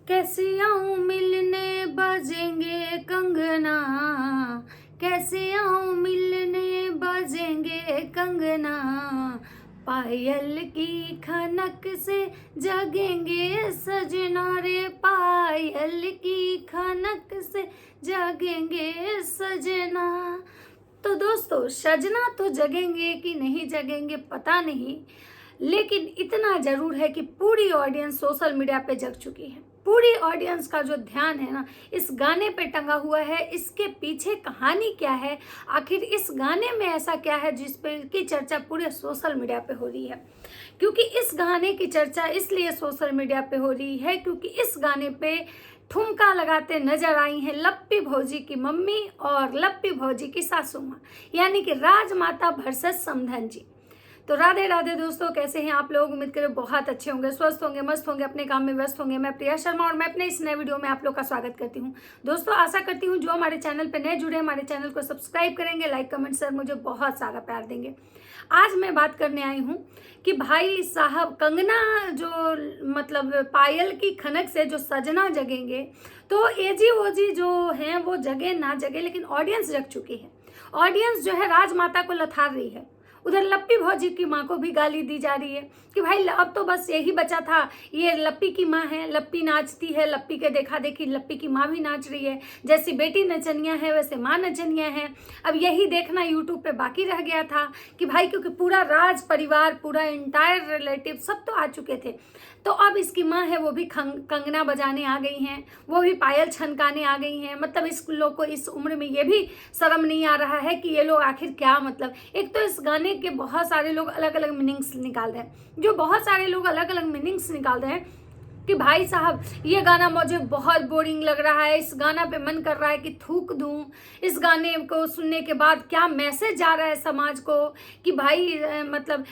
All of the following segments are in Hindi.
कैसे आऊं मिलने बजेंगे कंगना, कैसे आऊं मिलने बजेंगे कंगना, पायल की खनक से जगेंगे सजना रे, पायल की खनक से जगेंगे सजना। तो दोस्तों, सजना तो जगेंगे कि नहीं जगेंगे पता नहीं, लेकिन इतना जरूर है कि पूरी ऑडियंस सोशल मीडिया पे जग चुकी है। पूरी ऑडियंस का जो ध्यान है ना इस गाने पे टंगा हुआ है। इसके पीछे कहानी क्या है, आखिर इस गाने में ऐसा क्या है जिस पे की चर्चा पूरे सोशल मीडिया पे हो रही है। क्योंकि इस गाने की चर्चा इसलिए सोशल मीडिया पे हो रही है क्योंकि इस गाने पे ठुमका लगाते नजर आई हैं लप्पी भौजी की मम्मी और लप्पी भौजी की सासू माँ, यानी कि राजमाता वर्सेस समधन जी। तो राधे राधे दोस्तों, कैसे हैं आप लोग? उम्मीद करें बहुत अच्छे होंगे, स्वस्थ होंगे, मस्त होंगे, अपने काम में व्यस्त होंगे। मैं प्रिया शर्मा और मैं अपने इस नए वीडियो में आप लोग का स्वागत करती हूं। दोस्तों, आशा करती हूं जो हमारे चैनल पे नए जुड़े हमारे चैनल को सब्सक्राइब करेंगे, लाइक कमेंट सर मुझे बहुत सारा प्यार देंगे। आज मैं बात करने आई हूँ कि भाई साहब कंगना जो मतलब पायल की खनक से जो सजना जगेंगे, तो एजी ओजी जो हैं वो जगे ना जगे, लेकिन ऑडियंस जग चुकी है। ऑडियंस जो है राजमाता को लथार रही है। उधर लप्पी भौजी की माँ को भी गाली दी जा रही है कि भाई अब तो बस यही बचा था, ये लप्पी की माँ है, लप्पी नाचती है, लप्पी के देखा देखी लप्पी की माँ भी नाच रही है, जैसी बेटी नचनिया है वैसे माँ नचनिया है। अब यही देखना यूट्यूब पे बाकी रह गया था कि भाई क्योंकि पूरा राज परिवार, पूरा इंटायर रिलेटिव सब तो आ चुके थे, तो अब इसकी माँ है वो भी कंगना बजाने आ गई हैं, वो भी पायल छनकाने आ गई हैं। मतलब इस लोग को इस उम्र में ये भी शर्म नहीं आ रहा है कि ये लोग आखिर क्या, मतलब एक तो इस गाने के बहुत सारे लोग अलग अलग मीनिंग्स निकाल रहे हैं, जो बहुत सारे लोग अलग अलग मीनिंग्स निकाल रहे हैं कि भाई साहब ये गाना मुझे बहुत बोरिंग लग रहा है, इस गाना पे मन कर रहा है कि थूक दूं। इस गाने को सुनने के बाद क्या मैसेज जा रहा है समाज को कि भाई मतलब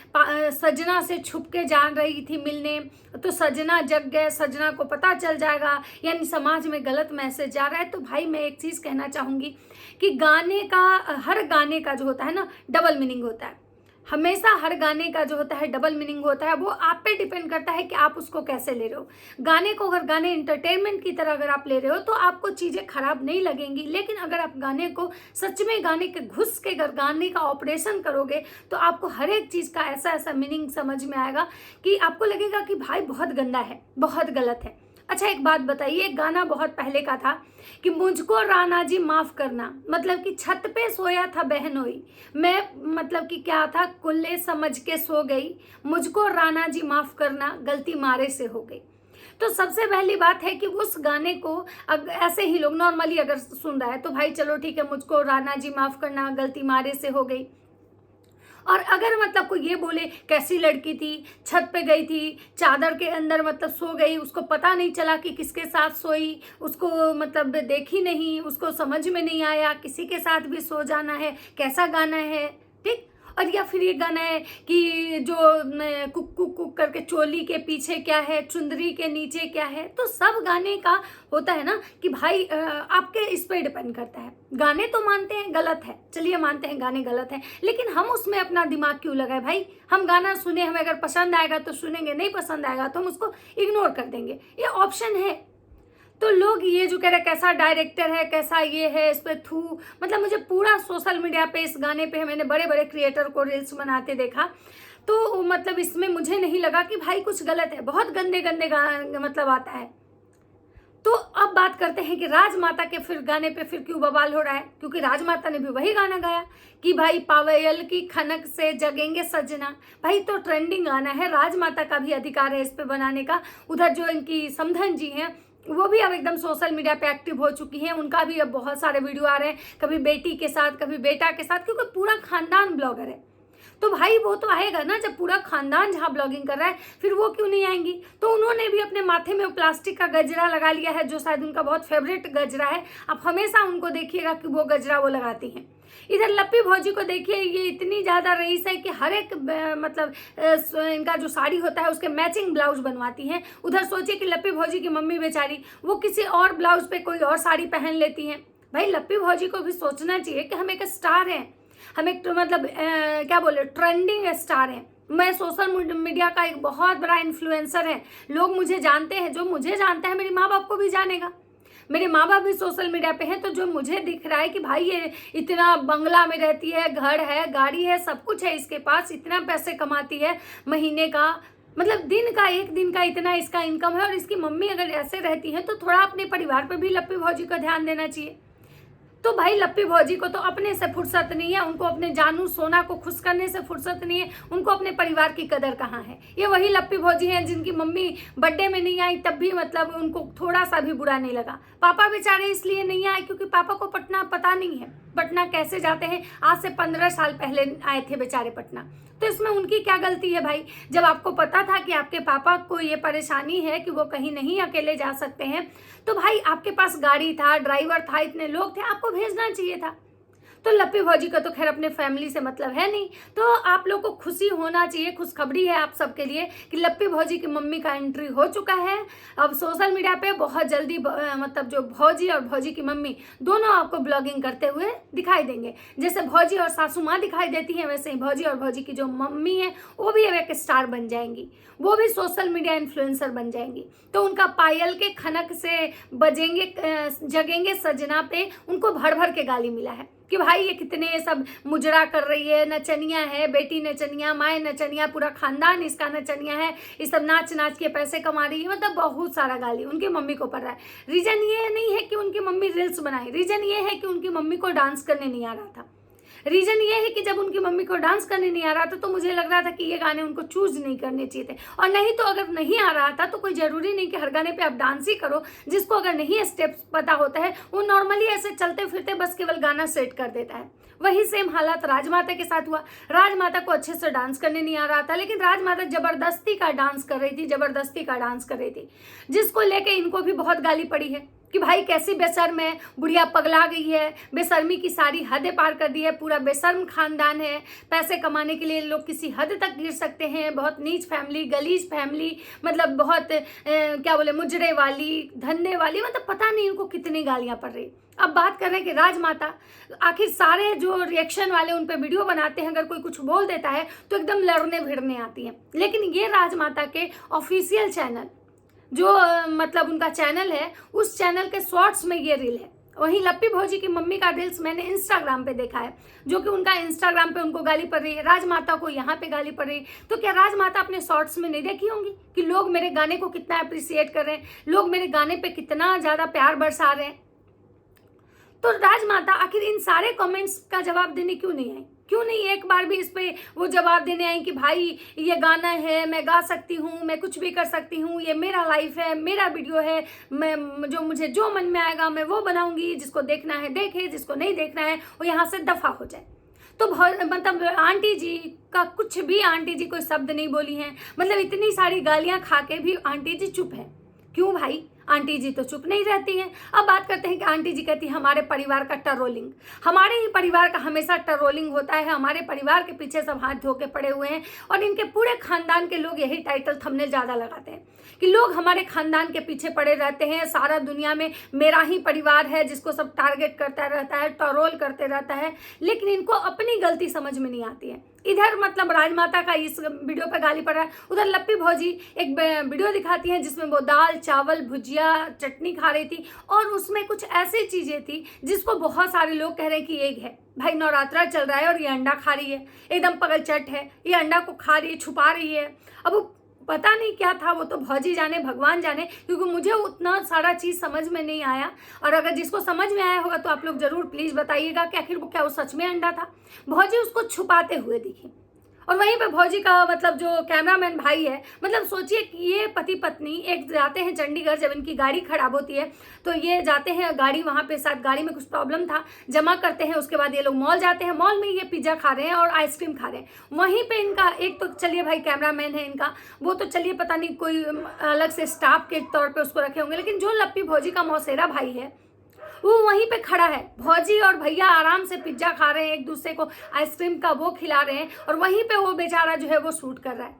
सजना से छुप के जा रही थी मिलने, तो सजना जग गए, सजना को पता चल जाएगा, यानी समाज में गलत मैसेज जा रहा है। तो भाई मैं एक चीज़ कहना चाहूँगी कि गाने का, हर गाने का जो होता है ना डबल मीनिंग होता है। हमेशा हर गाने का जो होता है डबल मीनिंग होता है। वो आप पे डिपेंड करता है कि आप उसको कैसे ले रहे हो। गाने को अगर गाने इंटरटेनमेंट की तरह अगर आप ले रहे हो तो आपको चीज़ें खराब नहीं लगेंगी, लेकिन अगर आप गाने को सच में गाने के घुस के अगर गाने का ऑपरेशन करोगे तो आपको हर एक चीज़ का ऐसा ऐसा मीनिंग समझ में आएगा कि आपको लगेगा कि भाई बहुत गंदा है, बहुत गलत है। अच्छा एक बात बताइए, एक गाना बहुत पहले का था कि मुझको राणा जी माफ करना, मतलब कि छत पे सोया था बहनोई, मैं मतलब कि क्या था, कुल्ले समझ के सो गई, मुझको राणा जी माफ करना, गलती मारे से हो गई। तो सबसे पहली बात है कि उस गाने को ऐसे ही लोग नॉर्मली अगर सुन रहा है तो भाई चलो ठीक है, मुझको राणा जी माफ करना, गलती मारे से हो गई। और अगर मतलब कोई ये बोले कैसी लड़की थी, छत पे गई थी, चादर के अंदर मतलब सो गई, उसको पता नहीं चला कि किसके साथ सोई, उसको मतलब देखी नहीं, उसको समझ में नहीं आया, किसी के साथ भी सो जाना है, कैसा गाना है, ठीक। और या फिर ये गाना है कि जो कुक कुक कुक करके चोली के पीछे क्या है, चुंदरी के नीचे क्या है। तो सब गाने का होता है ना कि भाई आपके इस पे डिपेंड करता है। गाने तो मानते हैं गलत है, चलिए मानते हैं गाने गलत है, लेकिन हम उसमें अपना दिमाग क्यों लगाए भाई? हम गाना सुने, हमें अगर पसंद आएगा तो सुनेंगे, नहीं पसंद आएगा तो हम उसको इग्नोर कर देंगे, ये ऑप्शन है। तो लोग ये जो कह रहे कैसा डायरेक्टर है, कैसा ये है, इस पे थू, मतलब मुझे पूरा सोशल मीडिया पे इस गाने पे मैंने बड़े बड़े क्रिएटर को रील्स बनाते देखा, तो मतलब इसमें मुझे नहीं लगा कि भाई कुछ गलत है। बहुत गंदे गंदे मतलब आता है। तो अब बात करते हैं कि राजमाता के फिर गाने पे फिर क्यों बवाल हो रहा है, क्योंकि राजमाता ने भी वही गाना गाया कि भाई पायल की खनक से जगेंगे सजना। भाई तो ट्रेंडिंग गाना है, राजमाता का भी अधिकार है इस पे बनाने का। उधर जो इनकी समधन जी हैं वो भी अब एकदम सोशल मीडिया पे एक्टिव हो चुकी हैं, उनका भी अब बहुत सारे वीडियो आ रहे हैं, कभी बेटी के साथ कभी बेटा के साथ, क्योंकि पूरा खानदान ब्लॉगर है। तो भाई वो तो आएगा ना, जब पूरा खानदान जहाँ ब्लॉगिंग कर रहा है फिर वो क्यों नहीं आएंगी? तो उन्होंने भी अपने माथे में प्लास्टिक का गजरा लगा लिया है, जो शायद उनका बहुत फेवरेट गजरा है। आप हमेशा उनको देखिएगा कि वो गजरा वो लगाती हैं। इधर लप्पी भौजी को देखिए, ये इतनी ज़्यादा रईस है कि हर एक मतलब इनका जो साड़ी होता है उसके मैचिंग ब्लाउज बनवाती हैं। उधर सोचिए कि लप्पी भौजी की मम्मी बेचारी वो किसी और ब्लाउज पे कोई और साड़ी पहन लेती हैं। भाई लप्पी भौजी को भी सोचना चाहिए कि हम एक स्टार हैं, हम एक मतलब क्या बोले ट्रेंडिंग स्टार हैं। मैं सोशल मीडिया का एक बहुत बड़ा इन्फ्लुएंसर है, लोग मुझे जानते हैं, जो मुझे जानता है मेरे माँ बाप को भी जानेगा। मेरे माँ बाप भी सोशल मीडिया पे हैं, तो जो मुझे दिख रहा है कि भाई ये इतना बंगला में रहती है, घर है, गाड़ी है, सब कुछ है इसके पास, इतना पैसे कमाती है महीने का, मतलब दिन का, एक दिन का इतना इसका इनकम है, और इसकी मम्मी अगर ऐसे रहती है तो थोड़ा अपने परिवार पर भी लप्पी भौजी को ध्यान देना चाहिए। तो भाई लप्पी भौजी को तो अपने से फुर्सत नहीं है, उनको अपने जानू सोना को खुश करने से फुर्सत नहीं है, उनको अपने परिवार की कदर कहाँ है। ये वही लप्पी भौजी हैं जिनकी मम्मी बर्थडे में नहीं आई तब भी मतलब उनको थोड़ा सा भी बुरा नहीं लगा। पापा बेचारे इसलिए नहीं आए क्योंकि पापा को पटना पता नहीं है, पटना कैसे जाते हैं, आज से 15 साल पहले आए थे बेचारे पटना। तो इसमें उनकी क्या गलती है भाई? जब आपको पता था कि आपके पापा को ये परेशानी है कि वो कहीं नहीं अकेले जा सकते हैं, तो भाई आपके पास गाड़ी था, ड्राइवर था, इतने लोग थे, आपको भेजना चाहिए था। तो लप्पी भौजी का तो खैर अपने फैमिली से मतलब है नहीं, तो आप लोग को खुशी होना चाहिए, खुशखबरी है आप सबके लिए कि लप्पी भौजी की मम्मी का एंट्री हो चुका है। अब सोशल मीडिया पे बहुत जल्दी मतलब जो भौजी और भौजी की मम्मी दोनों आपको ब्लॉगिंग करते हुए दिखाई देंगे। जैसे भौजी और सासू माँ दिखाई देती हैं, वैसे ही भौजी और भौजी की जो मम्मी है वो भी अब एक स्टार बन जाएंगी, वो भी सोशल मीडिया इन्फ्लुएंसर बन जाएंगी। तो उनका पायल के खनक से बजेंगे जगेंगे सजना पे उनको भर भर के गाली मिला है कि भाई ये कितने सब मुजरा कर रही है, नचनिया है, बेटी नचनिया, माए नचनिया, पूरा खानदान इसका नचनिया है, ये सब नाच नाच के पैसे कमा रही है, मतलब बहुत सारा गाली उनकी मम्मी को पड़ रहा है। रीजन ये नहीं है कि उनकी मम्मी रील्स बनाए, रीजन ये है कि उनकी मम्मी को डांस करने नहीं आ रहा था। रीजन ये है कि जब उनकी मम्मी को डांस करने नहीं आ रहा था तो मुझे लग रहा था कि ये गाने उनको चूज नहीं करने चाहिए थे, और नहीं तो अगर नहीं आ रहा था तो कोई जरूरी नहीं कि हर गाने पे आप डांस ही करो। जिसको अगर नहीं स्टेप्स पता होता है वो नॉर्मली ऐसे चलते फिरते बस केवल गाना सेट कर देता है। वही सेम हालत राजमाता के साथ हुआ। राजमाता को अच्छे से डांस करने नहीं आ रहा था, लेकिन राजमाता जबरदस्ती का डांस कर रही थी, जबरदस्ती का डांस कर रही थी, जिसको लेके इनको भी बहुत गाली पड़ी है कि भाई कैसी बेशर्म है, बुढ़िया पगला गई है, बेशर्मी की सारी हदें पार कर दी है, पूरा बेशर्म खानदान है, पैसे कमाने के लिए लोग किसी हद तक गिर सकते हैं, बहुत नीच फैमिली, गलीज फैमिली, मतलब बहुत क्या बोले मुजरे वाली, धंधे वाली, मतलब पता नहीं उनको कितनी गालियां पड़ रही। अब बात कर रहे हैं कि राजमाता, आखिर सारे जो रिएक्शन वाले उन पे वीडियो बनाते हैं, अगर कोई कुछ बोल देता है तो एकदम लड़ने भिड़ने आती हैं, लेकिन ये राजमाता के ऑफिशियल चैनल जो मतलब उनका चैनल है, उस चैनल के शॉर्ट्स में ये रील है। वहीं लप्पी भौजी की मम्मी का रील्स मैंने इंस्टाग्राम पे देखा है, जो कि उनका इंस्टाग्राम पे उनको गाली पड़ रही है, राजमाता को यहाँ पे गाली पड़ रही है। तो क्या राजमाता अपने शॉर्ट्स में नहीं देखी होंगी कि लोग मेरे गाने को कितना अप्रिसिएट कर रहे हैं, लोग मेरे गाने पे कितना ज्यादा प्यार बरसा रहे हैं? तो राजमाता आखिर इन सारे कमेंट्स का जवाब देने क्यों नहीं आई? क्यों नहीं एक बार भी इस पे वो जवाब देने आई कि भाई ये गाना है, मैं गा सकती हूँ, मैं कुछ भी कर सकती हूँ, ये मेरा लाइफ है, मेरा वीडियो है, मैं जो मुझे जो मन में आएगा मैं वो बनाऊंगी, जिसको देखना है देखे, जिसको नहीं देखना है वो यहाँ से दफा हो जाए। तो मतलब आंटी जी का कुछ भी, आंटी जी कोई शब्द नहीं बोली हैं, मतलब इतनी सारी गालियां खा के भी आंटी जी चुप है। क्यों भाई? आंटी जी तो चुप नहीं रहती हैं। अब बात करते हैं कि आंटी जी कहती है हमारे परिवार का टरोलिंग, हमारे ही परिवार का हमेशा टरोलिंग होता है, हमारे परिवार के पीछे सब हाथ धो के पड़े हुए हैं, और इनके पूरे खानदान के लोग यही टाइटल थंबनेल ज़्यादा लगाते हैं कि लोग हमारे खानदान के पीछे पड़े रहते हैं, सारा दुनिया में मेरा ही परिवार है जिसको सब टारगेट करता रहता है, टरोल करते रहता है, लेकिन इनको अपनी गलती समझ में नहीं आती है। इधर मतलब राजमाता का इस वीडियो पे गाली पड़ रहा है, उधर लप्पी भौजी एक वीडियो दिखाती हैं जिसमें वो दाल चावल भुजिया चटनी खा रही थी, और उसमें कुछ ऐसी चीजें थी जिसको बहुत सारे लोग कह रहे हैं कि एग है। भाई नवरात्रा चल रहा है और ये अंडा खा रही है, एकदम पगल चट है, ये अंडा को खा रही है, छुपा रही है। अब पता नहीं क्या था, वो तो भौजी जाने, भगवान जाने, क्योंकि मुझे उतना सारा चीज़ समझ में नहीं आया। और अगर जिसको समझ में आया होगा तो आप लोग जरूर प्लीज़ बताइएगा कि आखिर वो क्या वो सच में अंडा था। भौजी उसको छुपाते हुए दिखी, और वहीं पे भौजी का मतलब जो कैमरामैन भाई है, मतलब सोचिए कि ये पति पत्नी एक जाते हैं चंडीगढ़, जब इनकी गाड़ी खराब होती है तो ये जाते हैं, गाड़ी वहाँ पे साथ गाड़ी में कुछ प्रॉब्लम था, जमा करते हैं, उसके बाद ये लोग मॉल जाते हैं, मॉल में ये पिज्ज़ा खा रहे हैं और आइसक्रीम खा रहे हैं। वहीं पे इनका एक तो चलिए भाई कैमरामैन है इनका, वो तो चलिए पता नहीं कोई अलग से स्टाफ के तौर पर उसको रखे होंगे, लेकिन जो लप्पी भौजी का मौसेरा भाई है वो वहीं पे खड़ा है। भौजी और भैया आराम से पिज्जा खा रहे हैं, एक दूसरे को आइसक्रीम का वो खिला रहे हैं, और वहीं पे वो बेचारा जो है वो शूट कर रहा है।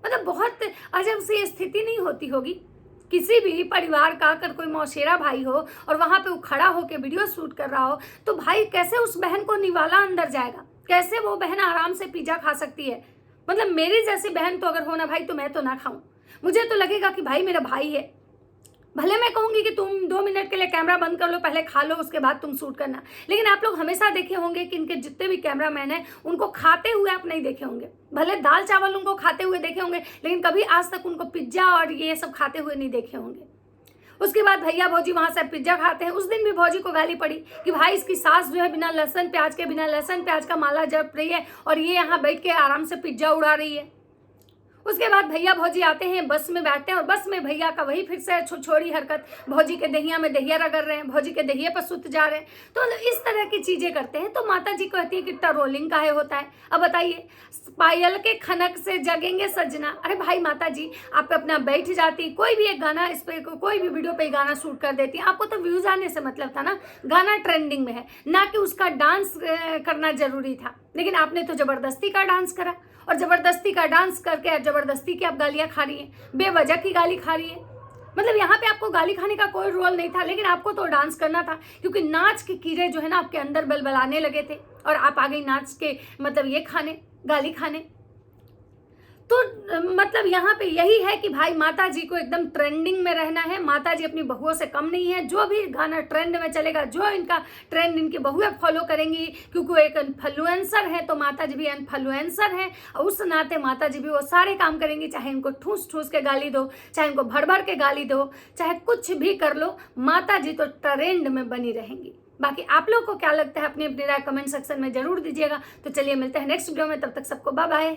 मतलब बहुत अजब सी स्थिति नहीं होती होगी किसी भी परिवार का, अगर कोई मौसेरा भाई हो और वहां पे वो खड़ा होकर वीडियो शूट कर रहा हो, तो भाई कैसे उस बहन को निवाला अंदर जाएगा? कैसे वो बहन आराम से पिज्जा खा सकती है? मतलब मेरी जैसी बहन तो अगर हो ना भाई तो मैं तो ना खाऊं। मुझे तो लगेगा कि भाई मेरा भाई है। भले मैं कहूंगी कि तुम 2 मिनट के लिए कैमरा बंद कर लो, पहले खा लो, उसके बाद तुम शूट करना, लेकिन आप लोग हमेशा देखे होंगे कि इनके जितने भी कैमरामैन हैं उनको खाते हुए आप नहीं देखे होंगे। भले दाल चावल उनको खाते हुए देखे होंगे, लेकिन कभी आज तक उनको पिज्जा और ये सब खाते हुए नहीं देखे होंगे। उसके बाद भैया भौजी वहां से पिज्जा खाते हैं। उस दिन भी भौजी को गाली पड़ी कि भाई इसकी सास जो है बिना लहसुन प्याज का माला जप रही है और ये यहाँ बैठ के आराम से पिज्जा उड़ा रही है। उसके बाद भैया भौजी आते हैं, बस में बैठते हैं और बस में भैया का वही फिर से छोड़ी हरकत, भौजी के दहिया में दहिया रगड़ रहे हैं, भौजी के दहिये पर सुत जा रहे हैं। तो इस तरह की चीजें करते हैं। तो माता जी कहती है कि ट्रोलिंग काहे होता है। अब बताइए, पायल के खनक से जगेंगे सजना। अरे भाई माता जी, आप अपना बैठ जाती, कोई भी एक गाना इस पे, कोई भी वीडियो पे गाना शूट कर देती। आपको तो व्यूज आने से मतलब था ना, गाना ट्रेंडिंग में है, ना कि उसका डांस करना जरूरी था। लेकिन आपने तो जबरदस्ती का डांस करा और जबरदस्ती का डांस करके जबरदस्ती की आप गालियां खा रही हैं, बेवजह की गाली खा रही है। मतलब यहाँ पे आपको गाली खाने का कोई रोल नहीं था, लेकिन आपको तो डांस करना था, क्योंकि नाच के कीड़े जो है ना आपके अंदर बलबलाने लगे थे और आप आ गई नाच के मतलब ये खाने, गाली खाने। तो मतलब यहाँ पे यही है कि भाई माता जी को एकदम ट्रेंडिंग में रहना है। माता जी अपनी बहुओं से कम नहीं है। जो भी गाना ट्रेंड में चलेगा, जो इनका ट्रेंड इनकी बहुएं फॉलो करेंगी, क्योंकि वो एक इन्फ्लुएंसर है, तो माता जी भी इन्फ्लुएंसर है और उस नाते माता जी भी वो सारे काम करेंगी। चाहे इनको ठूस ठूस के गाली दो, चाहे इनको भर भर के गाली दो, चाहे कुछ भी कर लो, माता जी तो ट्रेंड में बनी रहेंगी। बाकी आप लोग को क्या लगता है, अपनी अपनी राय कमेंट सेक्शन में जरूर दीजिएगा। तो चलिए मिलते हैं नेक्स्ट वीडियो में, तब तक सबको बाय बाय।